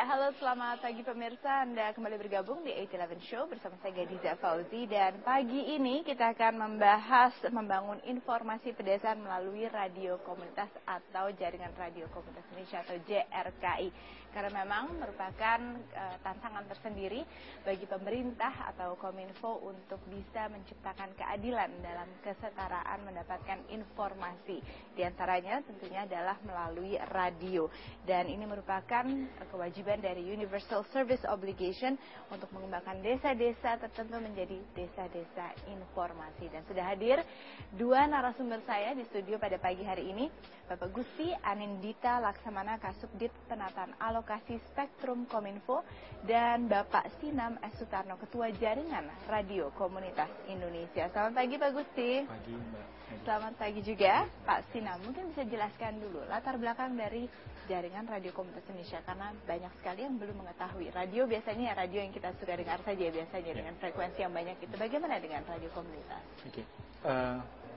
halo selamat pagi pemirsa. Anda kembali bergabung di 811 Show bersama saya Gadiza Fauzi. Dan pagi ini kita akan membahas membangun informasi pedesaan melalui radio komunitas atau jaringan radio komunitas Indonesia atau JRKI. Karena memang merupakan tantangan tersendiri bagi pemerintah atau Kominfo untuk bisa menciptakan keadilan dalam kesetaraan mendapatkan informasi. Di antaranya tentunya adalah melalui radio. Dan ini merupakan kewajiban dari Universal Service Obligation untuk mengembangkan desa-desa tertentu menjadi desa-desa informasi. Dan sudah hadir dua narasumber saya di studio pada pagi hari ini, Bapak Gusti Anindita Laksamana Kasubdit Penataan Alokasi Spektrum Kominfo dan Bapak Sinam S. Sutarno Ketua Jaringan Radio Komunitas Indonesia. Selamat pagi Pak Gusti. Pagi Mbak. Selamat pagi juga Pak Sinam. Mungkin bisa jelaskan dulu latar belakang dari Jaringan Radio Komunitas Indonesia, karena banyak sekali yang belum mengetahui. Radio biasanya radio yang kita suka dengar saja biasanya dengan frekuensi yang banyak itu. Bagaimana dengan radio komunitas? Oke.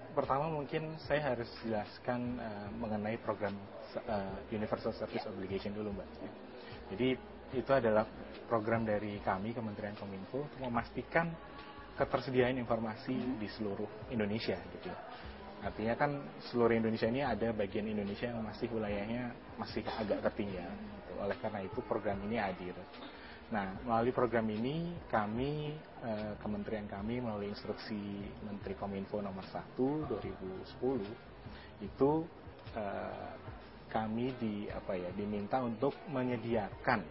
Pertama mungkin saya harus jelaskan mengenai program Universal Service Obligation dulu Mbak. Jadi itu adalah program dari kami Kementerian Kominfo untuk memastikan ketersediaan informasi di seluruh Indonesia gitu. Artinya kan seluruh Indonesia ini ada bagian Indonesia yang masih wilayahnya masih agak tertinggal gitu. Oleh karena itu program ini hadir. Nah, melalui program ini kami kementerian kami melalui instruksi Menteri Kominfo nomor 1 2010 itu kami diminta untuk menyediakan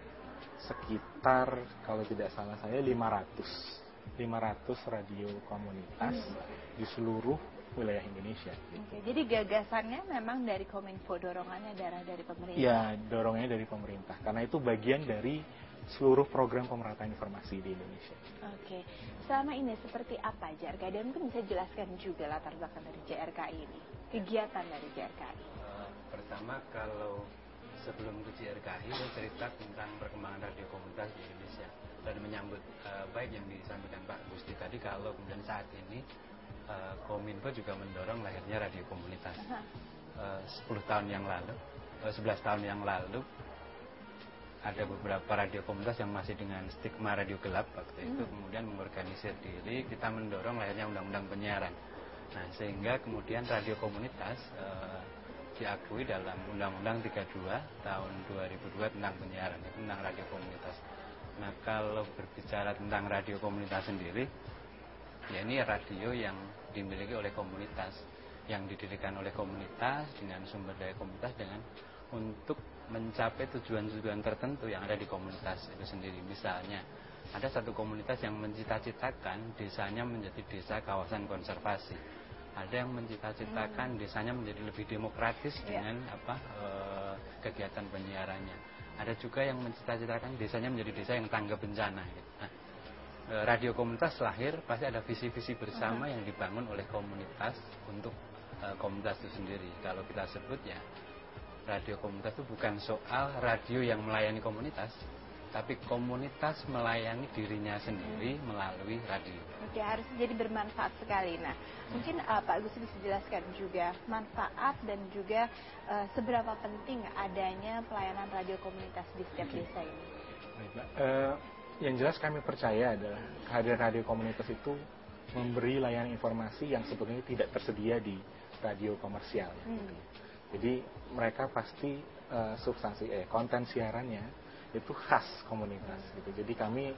sekitar kalau tidak salah saya 500 radio komunitas di seluruh wilayah Indonesia. Oke, jadi gagasannya memang dari Kominfo, dorongannya dari pemerintah. Ya, dorongannya dari pemerintah. Karena itu bagian dari seluruh program pemerataan informasi di Indonesia. Oke, selama ini seperti apa JRKI? Dan mungkin bisa jelaskan juga latar belakang dari JRKI ini, kegiatan dari JRKI. Pertama, kalau sebelum ke JRKI, saya cerita tentang perkembangan radio komunitas di Indonesia dan menyambut baik yang disampaikan Pak Gusti tadi, kalau kemudian saat ini Kominfo juga mendorong lahirnya radio komunitas. 11 tahun yang lalu ada beberapa radio komunitas yang masih dengan stigma radio gelap waktu itu, kemudian mengorganisir diri, kita mendorong lahirnya undang-undang penyiaran. Nah, sehingga kemudian radio komunitas diakui dalam Undang-Undang 32 tahun 2002 tentang penyiaran, itu tentang radio komunitas. Nah, kalau berbicara tentang radio komunitas sendiri, ya ini radio yang dimiliki oleh komunitas, yang didirikan oleh komunitas dengan sumber daya komunitas dengan untuk mencapai tujuan-tujuan tertentu yang ada di komunitas itu sendiri. Misalnya ada satu komunitas yang mencita-citakan desanya menjadi desa kawasan konservasi, ada yang mencita-citakan desanya menjadi lebih demokratis dengan kegiatan penyiarannya, ada juga yang mencita-citakan desanya menjadi desa yang tanggap bencana gitu. Nah, radio komunitas lahir pasti ada visi-visi bersama yang dibangun oleh komunitas untuk komunitas itu sendiri. Kalau kita sebut ya, radio komunitas itu bukan soal radio yang melayani komunitas, tapi komunitas melayani dirinya sendiri melalui radio. Oke, harus jadi bermanfaat sekali. Nah, mungkin Pak Gus bisa jelaskan juga manfaat dan juga seberapa penting adanya pelayanan radio komunitas di setiap desa ini. Baik, Mbak. Yang jelas kami percaya adalah kehadiran radio komunitas itu memberi layanan informasi yang sebetulnya tidak tersedia di radio komersial. Jadi mereka pasti konten siarannya itu khas komunitas gitu. Jadi kami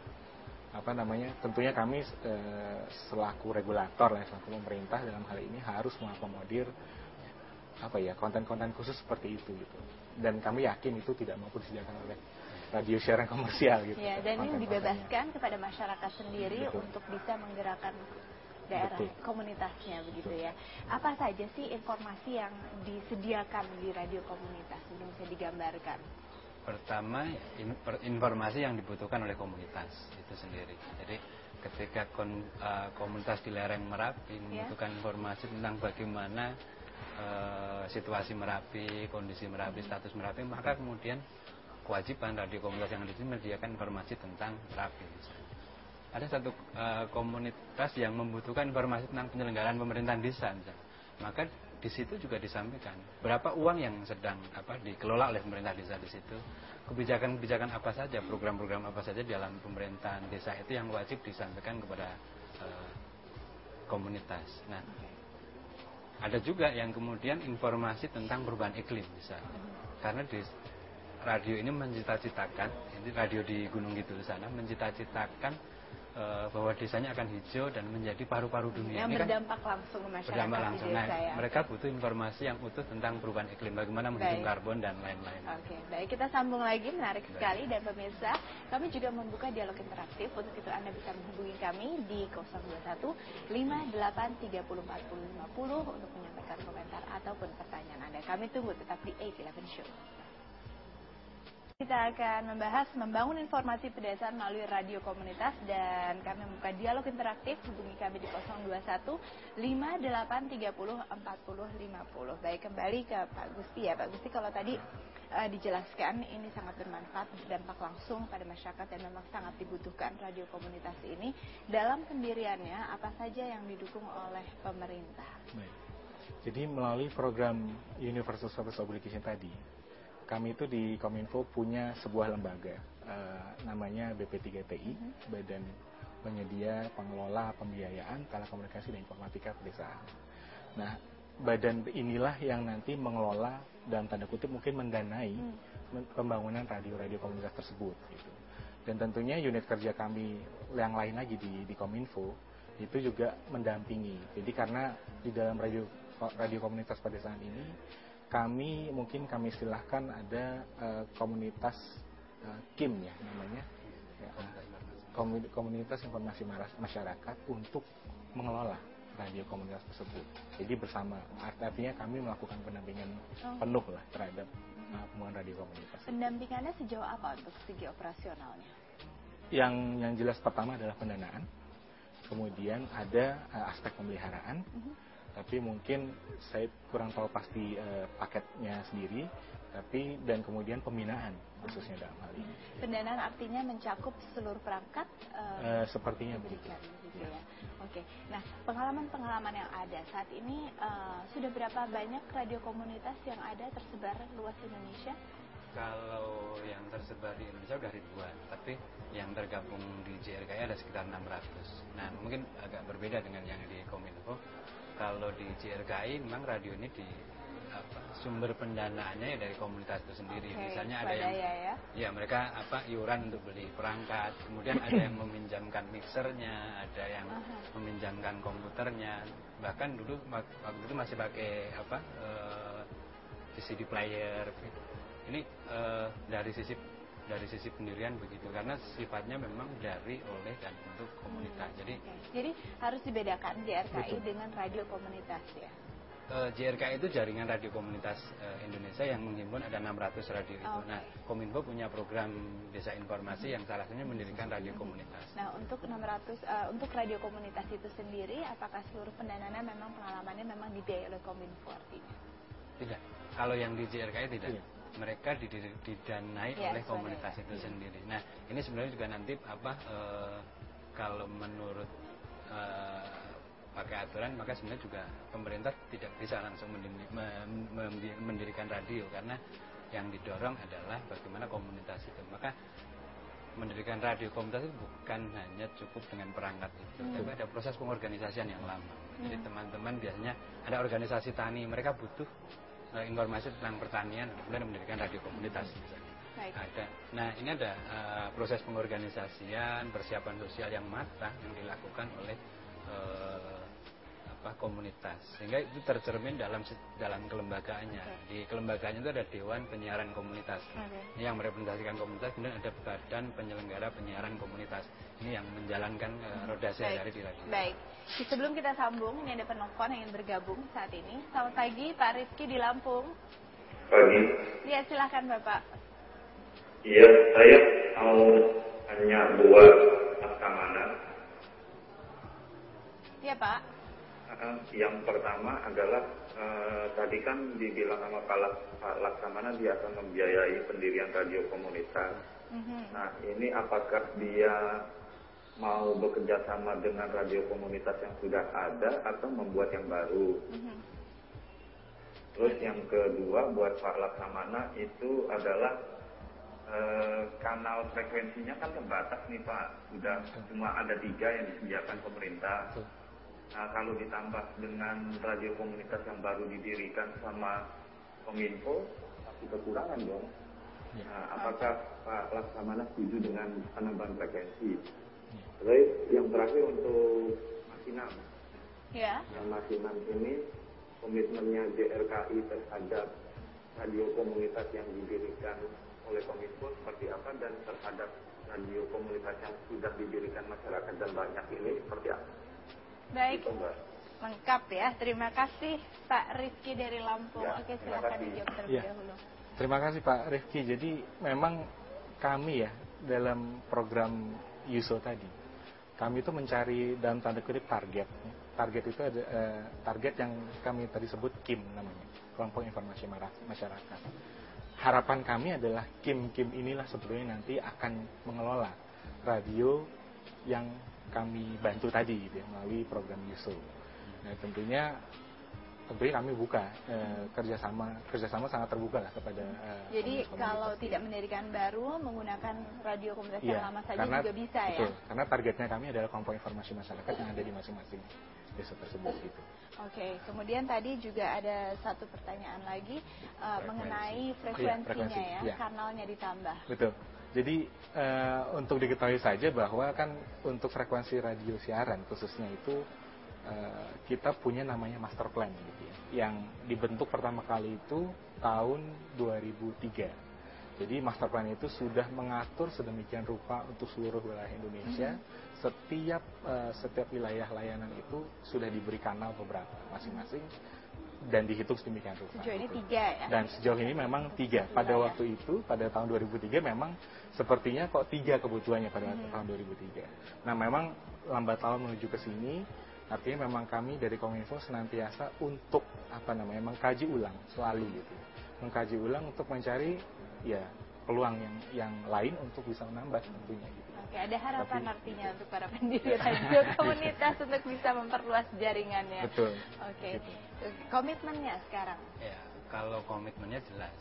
tentunya kami selaku regulator selaku pemerintah dalam hal ini harus mengakomodir konten-konten khusus seperti itu gitu. Dan kami yakin itu tidak mampu disediakan oleh radio siaran komersial gitu. Ya, dan ini dibebaskan kepada masyarakat sendiri untuk bisa menggerakkan daerah komunitasnya begitu ya. Apa saja sih informasi yang disediakan di radio komunitas ini bisa digambarkan? Pertama, informasi yang dibutuhkan oleh komunitas itu sendiri. Jadi ketika komunitas di lereng Merapi membutuhkan informasi tentang bagaimana situasi Merapi, kondisi Merapi, status Merapi, maka kemudian kewajiban radio komunitas yang di sini menyediakan informasi tentang Merapi. Ada satu komunitas yang membutuhkan informasi tentang penyelenggaraan pemerintahan desa, maka di situ juga disampaikan berapa uang yang sedang dikelola oleh pemerintah desa di situ, kebijakan-kebijakan apa saja, program-program apa saja dalam pemerintahan desa itu yang wajib disampaikan kepada komunitas. Nah, ada juga yang kemudian informasi tentang perubahan iklim misalnya, karena di radio ini mencita-citakan, ini radio di Gunung Kidul sana mencita-citakan bahwa desanya akan hijau dan menjadi paru-paru dunia. Yang ini berdampak langsung ke masyarakat berdampak langsung. di desa, ya. Mereka butuh informasi yang utuh tentang perubahan iklim, bagaimana menghitung karbon dan lain-lain. Oke, baik, kita sambung lagi, menarik sekali. Dan pemirsa, kami juga membuka dialog interaktif. Untuk itu Anda bisa menghubungi kami di 021 58 30 40 50 untuk menyampaikan komentar ataupun pertanyaan Anda. Kami tunggu tetap di 811 Show. Kita akan membahas membangun informasi pedesaan melalui radio komunitas, dan kami membuka dialog interaktif. Hubungi kami di 021 58 30 40 50. Baik, kembali ke Pak Gusti ya. Pak Gusti, kalau tadi dijelaskan ini sangat bermanfaat, berdampak langsung pada masyarakat dan memang sangat dibutuhkan radio komunitas ini. Dalam pendiriannya apa saja yang didukung oleh pemerintah? Baik. Jadi melalui program Universal Service Obligation tadi, kami itu di Kominfo punya sebuah lembaga, namanya BP3TI, Badan Penyedia Pengelola Pembiayaan Telekomunikasi dan Informatika Pedesaan. Nah, badan inilah yang nanti mengelola dan tanda kutip mungkin mendanai pembangunan radio-radio komunitas tersebut. Gitu. Dan tentunya unit kerja kami yang lain lagi di Kominfo itu juga mendampingi. Jadi karena di dalam radio komunitas pedesaan ini, kami istilahkan ada komunitas KIM ya namanya, komunitas informasi masyarakat untuk mengelola radio komunitas tersebut. Jadi bersama, artinya kami melakukan pendampingan penuh lah terhadap pembangunan radio komunitas. Pendampingannya sejauh apa untuk segi operasionalnya? Yang jelas pertama adalah pendanaan, kemudian ada aspek pemeliharaan. Tapi mungkin saya kurang tahu pasti paketnya sendiri, dan kemudian pembinaan khususnya dalam hal ini. Pendanaan artinya mencakup seluruh perangkat? Sepertinya begitu. Ya. Oke. Nah, pengalaman-pengalaman yang ada saat ini, sudah berapa banyak radio komunitas yang ada tersebar luas Indonesia? Kalau yang tersebar di Indonesia udah ribuan, tapi yang tergabung di JRKI ada sekitar 600. Nah, mungkin agak berbeda dengan yang di Kominfo. Kalau di JRKI memang radio ini sumber pendanaannya ya dari komunitas itu sendiri. Misalnya ada yang mereka iuran untuk beli perangkat, kemudian ada yang meminjamkan mixernya, ada yang meminjamkan komputernya. Bahkan waktu itu masih pakai CD player. Ini dari sisi pendirian begitu, karena sifatnya memang dari, oleh, dan untuk komunitas. Jadi harus dibedakan JRKI dengan radio komunitas ya? JRKI itu jaringan radio komunitas Indonesia yang menghimpun ada 600 radio itu. Nah, Kominfo punya program Desa Informasi yang salah satunya mendirikan radio komunitas. Nah, untuk untuk radio komunitas itu sendiri, apakah seluruh pendanaannya memang pengalamannya memang dibiayai oleh Kominfo artinya? Tidak. Kalau yang di JRKI tidak. Mereka didanai oleh komunitas itu sendiri. Nah, ini sebenarnya juga nanti kalau menurut pakai aturan, maka sebenarnya juga pemerintah tidak bisa langsung mendirikan radio, karena yang didorong adalah bagaimana komunitas itu. Maka mendirikan radio komunitas itu bukan hanya cukup dengan perangkat itu, tapi ada proses pengorganisasian yang lama. Jadi teman-teman biasanya ada organisasi tani, mereka butuh informasi tentang pertanian, kemudian mendirikan radio komunitas misalnya. Ada. Nah, ini ada proses pengorganisasian, persiapan sosial yang matang yang dilakukan oleh komunitas, sehingga itu tercermin dalam kelembagaannya. Di kelembagaannya itu ada Dewan Penyiaran Komunitas, ini yang merepresentasikan komunitas, kemudian ada Badan Penyelenggara Penyiaran Komunitas, ini yang menjalankan roda sehari-hari di radio. Baik. Sebelum kita sambung, ini ada penelpon yang ingin bergabung saat ini. Selamat pagi, Pak Rizky di Lampung. Pagi. Ya, silakan Bapak. Iya, saya mau tanya dua laksamana. Iya, Pak. Yang pertama adalah tadi kan dibilang sama Pak Laksamana dia akan membiayai pendirian radio komunitas. Nah, ini apakah dia mau bekerja sama dengan radio komunitas yang sudah ada atau membuat yang baru? Terus yang kedua buat Pak Laksamana itu adalah kanal frekuensinya kan terbatas nih Pak, sudah cuma ada 3 yang disediakan pemerintah. Nah kalau ditambah dengan radio komunitas yang baru didirikan sama Kominfo, pasti kekurangan dong. Nah, apakah Pak Laksamana setuju dengan penambahan frekuensi? Terus yang terakhir untuk Masinam. Ya. Yang Masinam ini komitmennya JRKI terhadap radio komunitas yang didirikan oleh Kominfo seperti apa, dan terhadap radio komunitas yang sudah didirikan masyarakat dan banyak ini seperti apa? Baik, lengkap ya. Terima kasih Pak Rifki dari Lampung. Ya, Oke, silakan dijawab terlebih dahulu. Terima kasih Pak Rifki. Jadi memang kami ya dalam program Yuso tadi, kami itu mencari dalam tanda kutip target. Target itu ada target yang kami tadi sebut KIM namanya, kelompok informasi masyarakat. Harapan kami adalah KIM inilah sebetulnya nanti akan mengelola radio yang kami bantu tadi gitu ya, melalui program Yuso. Nah tentunya kami buka kerjasama sangat terbuka lah kepada. Jadi kalau tidak mendirikan baru, menggunakan radio komunitas yang lama saja juga bisa betul, ya. Karena targetnya kami adalah kelompok informasi masyarakat yang ada di masing-masing desa tersebut gitu. Oke, kemudian tadi juga ada satu pertanyaan lagi mengenai frekuensinya ya, kanalnya ditambah. Betul. Jadi untuk diketahui saja bahwa kan untuk frekuensi radio siaran khususnya itu kita punya namanya master plan gitu ya, yang dibentuk pertama kali itu tahun 2003. Jadi master plan itu sudah mengatur sedemikian rupa untuk seluruh wilayah Indonesia. Setiap wilayah layanan itu sudah diberi kanal beberapa masing-masing dan dihitung sedemikian rupa. Sejauh ini gitu. 3 ya? Dan sejauh ini memang 3. Pada waktu itu, pada tahun 2003 memang sepertinya kok 3 kebutuhannya pada tahun 2003. Nah memang lambat laun menuju ke sini, artinya memang kami dari Kominfo senantiasa untuk mengkaji ulang selalu gitu, mengkaji ulang untuk mencari ya peluang yang lain untuk bisa menambah tentunya gitu. Oke, ada harapan artinya untuk para pendiri radio komunitas untuk bisa memperluas jaringannya. Betul. Oke, Gitu. Komitmennya sekarang? Ya, kalau komitmennya jelas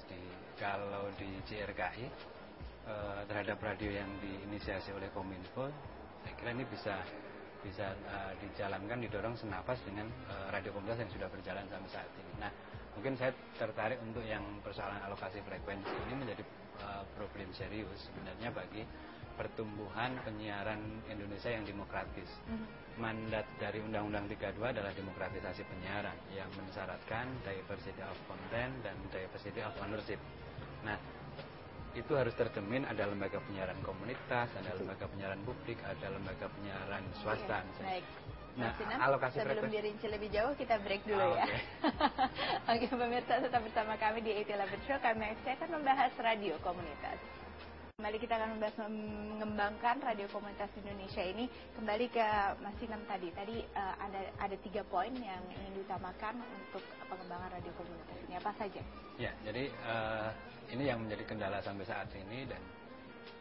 kalau di JRKI terhadap radio yang diinisiasi oleh Kominfo, saya kira ini bisa dijalankan, didorong senapas dengan radio komunitas yang sudah berjalan sampai saat ini. Nah, mungkin saya tertarik untuk yang persoalan alokasi frekuensi ini menjadi problem serius sebenarnya bagi pertumbuhan penyiaran Indonesia yang demokratis. Mandat dari Undang-Undang 32 adalah demokratisasi penyiaran yang mensyaratkan diversity of content dan diversity of ownership. Nah, itu harus tercermin, ada lembaga penyiaran komunitas, ada lembaga penyiaran publik, ada lembaga penyiaran swasta. Baik. Nah, Sinam, alokasi sebelum dirinci lebih jauh, kita break dulu ya. Oke, pemirsa tetap bersama kami di 811 Show. Kami akan membahas radio komunitas. Kembali kita akan membahas mengembangkan radio komunitas Indonesia ini. Kembali ke Mas Sinam tadi. Tadi ada 3 poin yang ingin diutamakan untuk pengembangan radio komunitas ini. Apa saja? Ya, jadi ini yang menjadi kendala sampai saat ini dan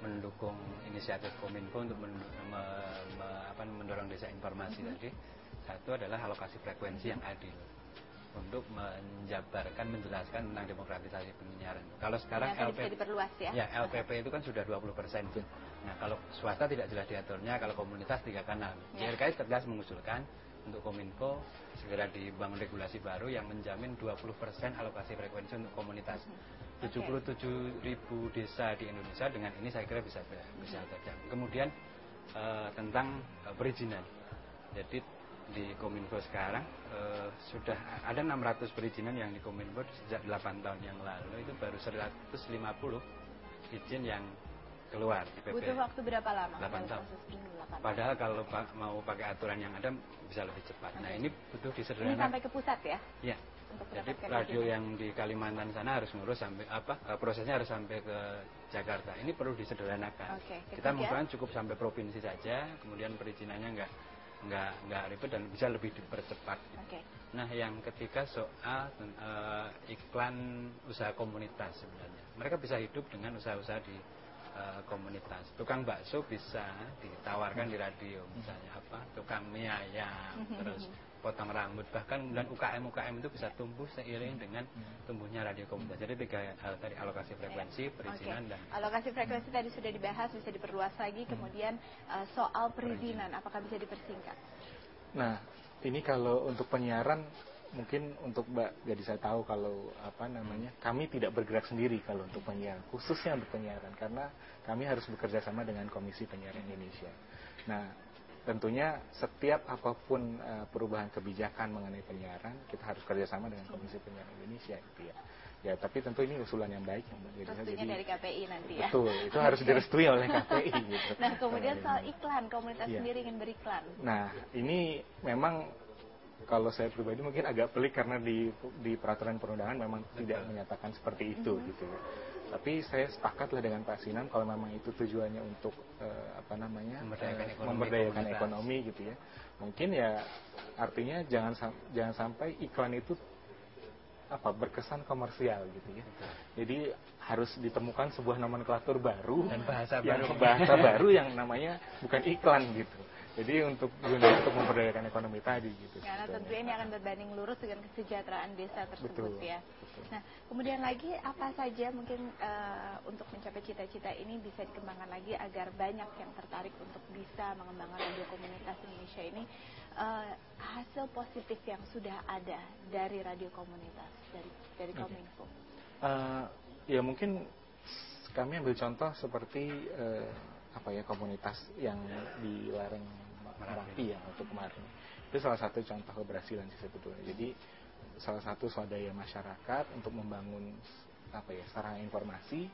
mendukung inisiatif Kominfo untuk mendorong desa informasi tadi. Satu adalah alokasi frekuensi yang adil untuk menjelaskan tentang demokratisasi penyiaran. Kalau sekarang bisa diperluas ya? LPP itu kan sudah 20%. Nah, kalau swasta tidak jelas diaturnya, kalau komunitas 3 kanal. JRKI tegas mengusulkan untuk Kominfo segera dibangun regulasi baru yang menjamin 20% alokasi frekuensi untuk komunitas. 77.000 desa di Indonesia, dengan ini saya kira bisa terjadi. Kemudian tentang perizinan. Jadi di Kominfo sekarang sudah ada 600 perizinan yang di Kominfo sejak 8 tahun yang lalu, itu baru 150 izin yang keluar di PP. Butuh waktu berapa lama? 8 tahun. Padahal kalau mau pakai aturan yang ada bisa lebih cepat. Nah, ini butuh disederhanakan. Ini sampai ke pusat ya? Iya. Jadi radio yang di Kalimantan sana harus ngurus sampai prosesnya harus sampai ke Jakarta. Ini perlu disederhanakan. Kita mengusulkan cukup sampai provinsi saja, kemudian perizinannya nggak ribet dan bisa lebih dipercepat. Nah, yang ketiga soal iklan usaha komunitas sebenarnya. Mereka bisa hidup dengan usaha-usaha di komunitas. Tukang bakso bisa ditawarkan di radio, misalnya tukang mie ayam, terus potong rambut, bahkan kemudian UKM itu bisa tumbuh seiring dengan tumbuhnya radio komunitas. Jadi 3 hal tadi, alokasi frekuensi, perizinan, dan alokasi frekuensi tadi sudah dibahas, bisa diperluas lagi. Kemudian soal perizinan, apakah bisa dipersingkat? Nah, ini kalau untuk penyiaran, mungkin untuk Mbak jadi saya tahu kalau kami tidak bergerak sendiri kalau untuk penyiaran, khususnya untuk penyiaran, karena kami harus bekerja sama dengan Komisi Penyiaran Indonesia. Nah, tentunya setiap apapun perubahan kebijakan mengenai penyiaran, kita harus kerjasama dengan Komisi Penyiaran Indonesia gitu ya. Ya, tapi tentu ini usulan yang baik. Restunya dari KPI nanti ya. Betul, itu harus direstui oleh KPI gitu. Nah, kemudian soal iklan, komunitas sendiri ingin beriklan. Nah, ini memang kalau saya pribadi mungkin agak pelik karena di peraturan perundangan memang tidak menyatakan seperti itu gitu. Tapi saya sepakatlah dengan Pak Sinan kalau memang itu tujuannya untuk memberdayakan ekonomi gitu ya. Mungkin ya artinya jangan sampai iklan itu berkesan komersial gitu ya. Jadi harus ditemukan sebuah nomenklatur baru dan bahasa baru yang namanya bukan iklan gitu. Jadi untuk memberdayakan ekonomi tadi gitu. Karena tentunya ini akan berbanding lurus dengan kesejahteraan desa tersebut. Betul. Nah, kemudian lagi apa saja mungkin untuk mencapai cita-cita ini bisa dikembangkan lagi agar banyak yang tertarik untuk bisa mengembangkan radio komunitas Indonesia ini, hasil positif yang sudah ada dari radio komunitas dari Kominfo. Ya mungkin kami ambil contoh seperti komunitas yang di lereng Merapi ya untuk kemarin. Itu salah satu contoh keberhasilan sih sebetulnya. Jadi salah satu swadaya masyarakat untuk membangun sarana informasi.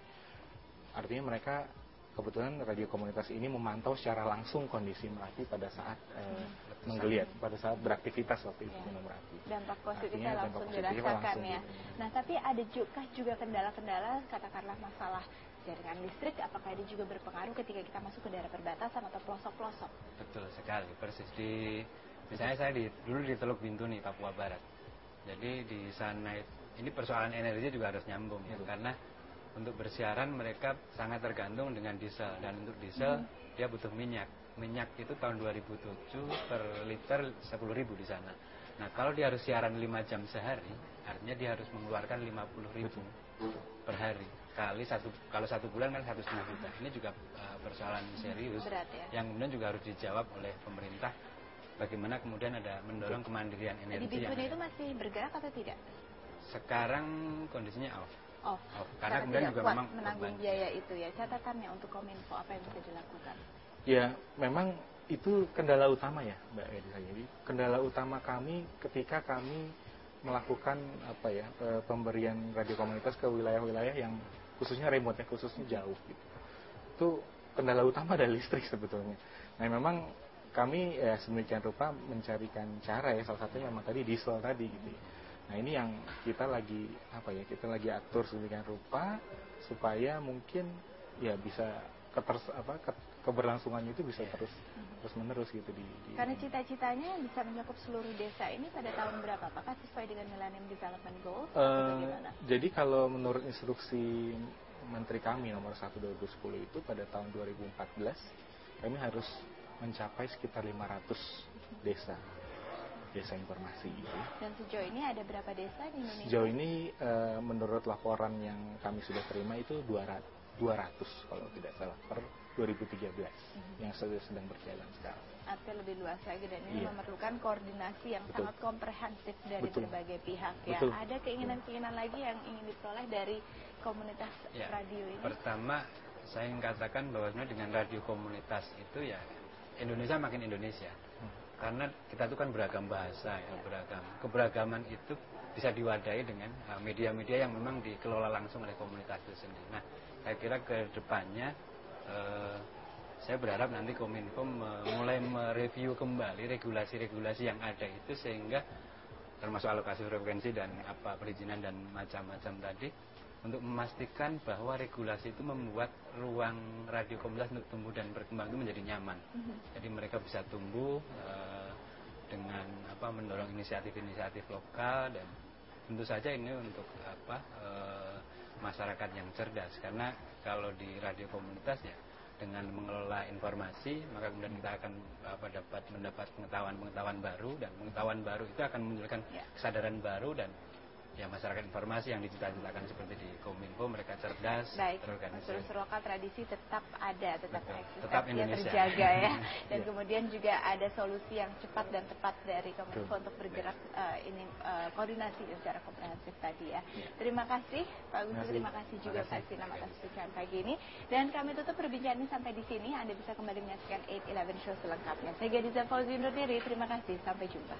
Artinya mereka kebetulan radio komunitas ini memantau secara langsung kondisi Merapi pada saat menggeliat, pada saat beraktivitas waktu itu Gunung Merapi. Dampak positifnya langsung dirasakan ya. Nah, tapi ada juga kendala-kendala, katakanlah masalah jaringan listrik, apakah ini juga berpengaruh ketika kita masuk ke daerah perbatasan atau pelosok-pelosok? Betul sekali, persis misalnya saya dulu di Teluk Bintuni, Papua Barat. Jadi di sana ini persoalan energi juga harus nyambung ya, karena untuk bersiaran mereka sangat tergantung dengan diesel, dan untuk diesel dia butuh minyak. Minyak itu tahun 2007 per liter 10.000 di sana. Nah, kalau dia harus siaran 5 jam sehari, artinya dia harus mengeluarkan 50.000 per hari. Kalau 1 bulan kan 1,5 juta. Ini juga persoalan serius. Berat, ya? Yang kemudian juga harus dijawab oleh pemerintah. Bagaimana kemudian ada mendorong kemandirian energi. Di Bintuni itu masih bergerak atau tidak? Sekarang kondisinya off. Karena kemudian juga memang menanggung biaya itu ya. Catatannya untuk Kominfo apa yang bisa dilakukan? Ya, memang itu kendala utama ya, Mbak Edisa. Jadi kendala utama kami ketika kami melakukan pemberian radio komunitas ke wilayah-wilayah yang khususnya remote, khususnya jauh gitu. Itu kendala utama adalah listrik sebetulnya. Nah, memang kami sedemikian rupa mencarikan cara ya, salah satunya memang tadi diesel tadi gitu ya. Nah, ini yang kita lagi atur sedemikian rupa supaya mungkin ya bisa keberlangsungannya itu bisa terus menerus gitu Karena cita-citanya bisa mencakup seluruh desa ini pada tahun berapa? Apakah sesuai dengan Millennium Development Goals atau bagaimana? Jadi kalau menurut instruksi Menteri kami nomor 1 2010 itu pada tahun 2014 kami harus mencapai sekitar 500 desa informasi gitu. Dan sejauh ini ada berapa desa di Indonesia? Sejauh ini menurut laporan yang kami sudah terima itu 200 kalau tidak salah per 2013 yang sedang berjalan sekarang. Artinya lebih luas lagi, dan ini memerlukan koordinasi yang sangat komprehensif dari berbagai pihak ya. Betul. Ada keinginan-keinginan lagi yang ingin diperoleh dari komunitas radio ini? Pertama, saya ingin katakan bahwa dengan radio komunitas itu ya Indonesia makin Indonesia. Karena kita itu kan beragam bahasa ya, keberagaman itu bisa diwadahi dengan media-media yang memang dikelola langsung oleh komunitas itu sendiri. Nah, saya kira ke depannya saya berharap nanti Kominfo mulai mereview kembali regulasi-regulasi yang ada itu, sehingga termasuk alokasi frekuensi dan perizinan dan macam-macam tadi, untuk memastikan bahwa regulasi itu membuat ruang radio komunitas untuk tumbuh dan berkembang itu menjadi nyaman. Jadi mereka bisa tumbuh dengan mendorong inisiatif-inisiatif lokal, dan tentu saja ini untuk masyarakat yang cerdas, karena kalau di radio komunitas ya dengan mengelola informasi, maka kemudian kita akan mendapat pengetahuan baru, dan pengetahuan baru itu akan menunjukkan kesadaran baru, dan ya masyarakat informasi yang dicita-citakan seperti di Kominfo, mereka cerdas, terorganisir. Unsur lokal tradisi tetap ada, tetap eksis, tetap Indonesia terjaga ya. Dan kemudian juga ada solusi yang cepat dan tepat dari Kominfo untuk bergerak koordinasi secara komprehensif tadi ya. Terima kasih Pak Gusti, terima kasih juga Pak Sinam atas perbincangan pagi ini. Dan kami tutup perbincangan ini sampai di sini. Anda bisa kembali menyaksikan 8-11 Show selengkapnya. Saya Gadiza Fauzi undur diri. Terima kasih. Sampai jumpa.